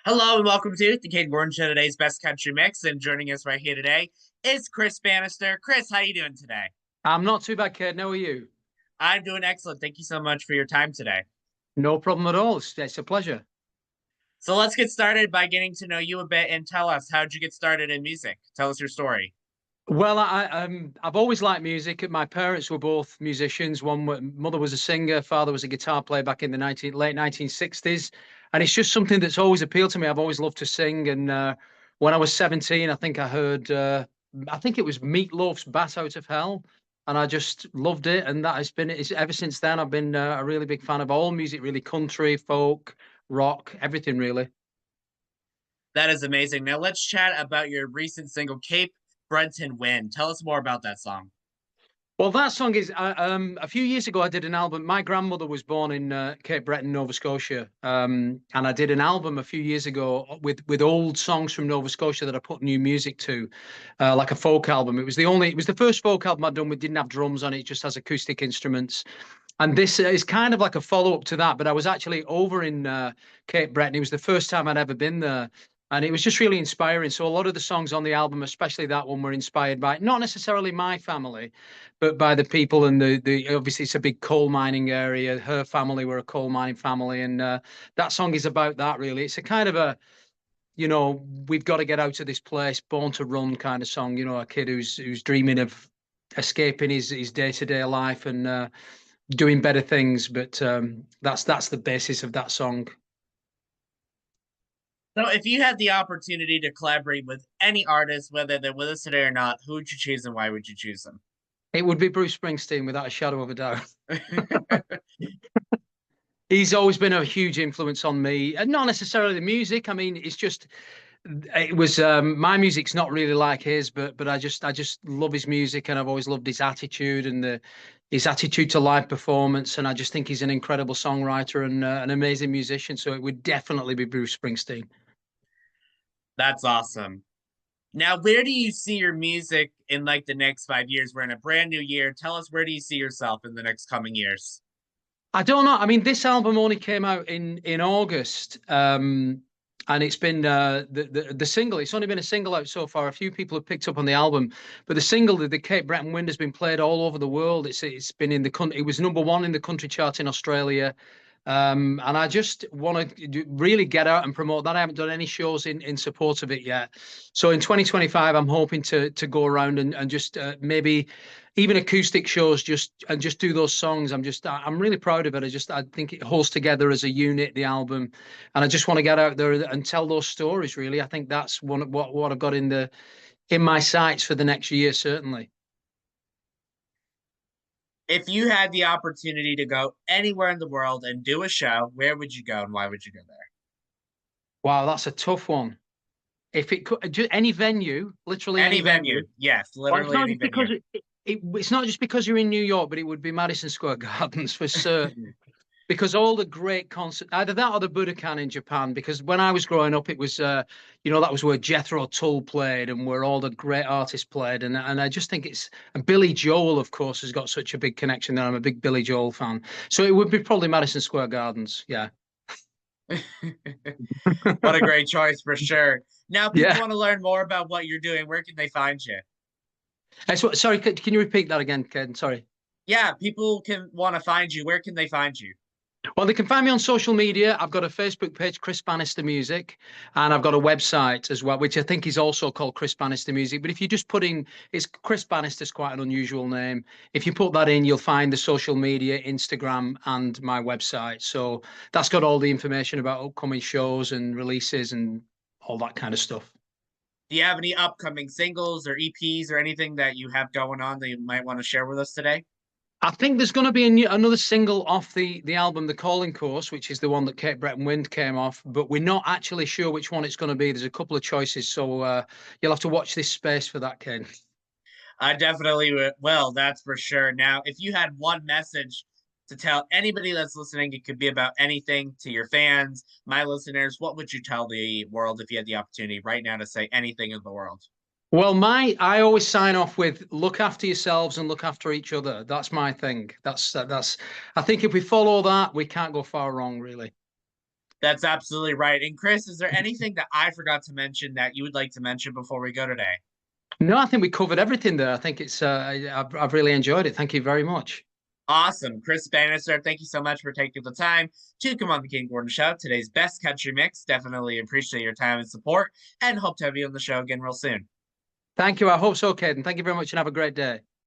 Hello and welcome to the Kayden Show, today's best country mix. And joining us right here today is Chris Bannister. Chris, how you doing today? I'm not too bad, kid. How are you? I'm doing excellent. Thank you so much for your time today. No problem at all. It's a pleasure. So let's get started by getting to know you a bit and tell us, how'd you get started in music? Tell us your story. Well, I've always liked music. My parents were both musicians. Mother was a singer, father was a guitar player back in the late 1960s, and it's just something that's always appealed to me. I've always loved to sing, and when I was 17, I think I heard, I think it was Meatloaf's "Bat Out of Hell," and I just loved it. And that has been it's ever since then. I've been a really big fan of all music, really country, folk, rock, everything really. That is amazing. Now let's chat about your recent single, Cape Breton Wind. Tell us more about that song. Well, that song is a few years ago. I did an album. My grandmother was born in Cape Breton, Nova Scotia, and I did an album a few years ago with old songs from Nova Scotia that I put new music to, like a folk album. It was the first folk album I'd done. We didn't have drums on it; it just has acoustic instruments. And this is kind of like a follow up to that. But I was actually over in Cape Breton. It was the first time I'd ever been there. And it was just really inspiring. So a lot of the songs on the album, especially that one, were inspired by not necessarily my family, but by the people and the obviously it's a big coal mining area. Her family were a coal mining family, and that song is about that really. It's a kind of a we've got to get out of this place, born to run kind of song. A kid who's dreaming of escaping his day-to-day life and doing better things. But that's the basis of that song. So if you had the opportunity to collaborate with any artist, whether they're with us today or not, who would you choose and why would you choose them? It would be Bruce Springsteen without a shadow of a doubt. He's always been a huge influence on me, and not necessarily the music. I mean, it was my music's not really like his, but I just love his music, and I've always loved his attitude and the his attitude to live performance, and I just think he's an incredible songwriter and an amazing musician. So it would definitely be Bruce Springsteen. That's awesome. Now, where do you see your music in like the next 5 years? We're in a brand new year. Tell us, where do you see yourself in the next coming years? I don't know. I mean, this album only came out in August, and it's been the single. It's only been a single out so far. A few people have picked up on the album, but the single, the Cape Breton Wind, has been played all over the world. It's been in the country. It was number one in the country chart in Australia. And I just want to really get out and promote that. I haven't done any shows in support of it yet. So in 2025, I'm hoping to go around and just maybe even acoustic shows, just do those songs. I'm really proud of it. I think it holds together as a unit, the album, and I just want to get out there and tell those stories. Really, I think that's what I've got in my sights for the next year, certainly. If you had the opportunity to go anywhere in the world and do a show, where would you go and why would you go there? Wow, that's a tough one. If it could, just any venue, literally any Any venue. venue. Yes, Well, it's literally not any just because venue. it's not just because you're in New York, but it would be Madison Square Gardens for certain. Because all the great concerts, either that or the Budokan in Japan. Because when I was growing up, it was, that was where Jethro Tull played and where all the great artists played. And I just think and Billy Joel, of course, has got such a big connection there. I'm a big Billy Joel fan. So it would be probably Madison Square Gardens. Yeah. What a great choice for sure. Now, people Yeah. want to learn more about what you're doing. Where can they find you? Sorry, can you repeat that again, Ken? Sorry. Yeah, people can want to find you. Where can they find you? Well, they can find me on social media. I've got a Facebook page, Chris Bannister Music, and I've got a website as well, which I think is also called Chris Bannister Music. But if you just put in, it's Chris Bannister's quite an unusual name. If you put that in, you'll find the social media, Instagram, and my website. So that's got all the information about upcoming shows and releases and all that kind of stuff. Do you have any upcoming singles or EPs or anything that you have going on that you might want to share with us today? I think there's going to be another single off the album, The Calling Course, which is the one that Cape Breton Wind came off, but we're not actually sure which one it's going to be. There's a couple of choices, so you'll have to watch this space for that, Ken. I definitely will, that's for sure. Now, if you had one message to tell anybody that's listening, it could be about anything to your fans, my listeners, what would you tell the world if you had the opportunity right now to say anything in the world? Well, I always sign off with look after yourselves and look after each other. That's my thing. That's I think if we follow that, we can't go far wrong, really. That's absolutely right. And Chris, is there anything that I forgot to mention that you would like to mention before we go today? No, I think we covered everything there. I think I've really enjoyed it. Thank you very much. Awesome. Chris Bannister, thank you so much for taking the time to come on the King Gordon Show. Today's best country mix. Definitely appreciate your time and support and hope to have you on the show again real soon. Thank you. I hope so, Kayden. Thank you very much and have a great day.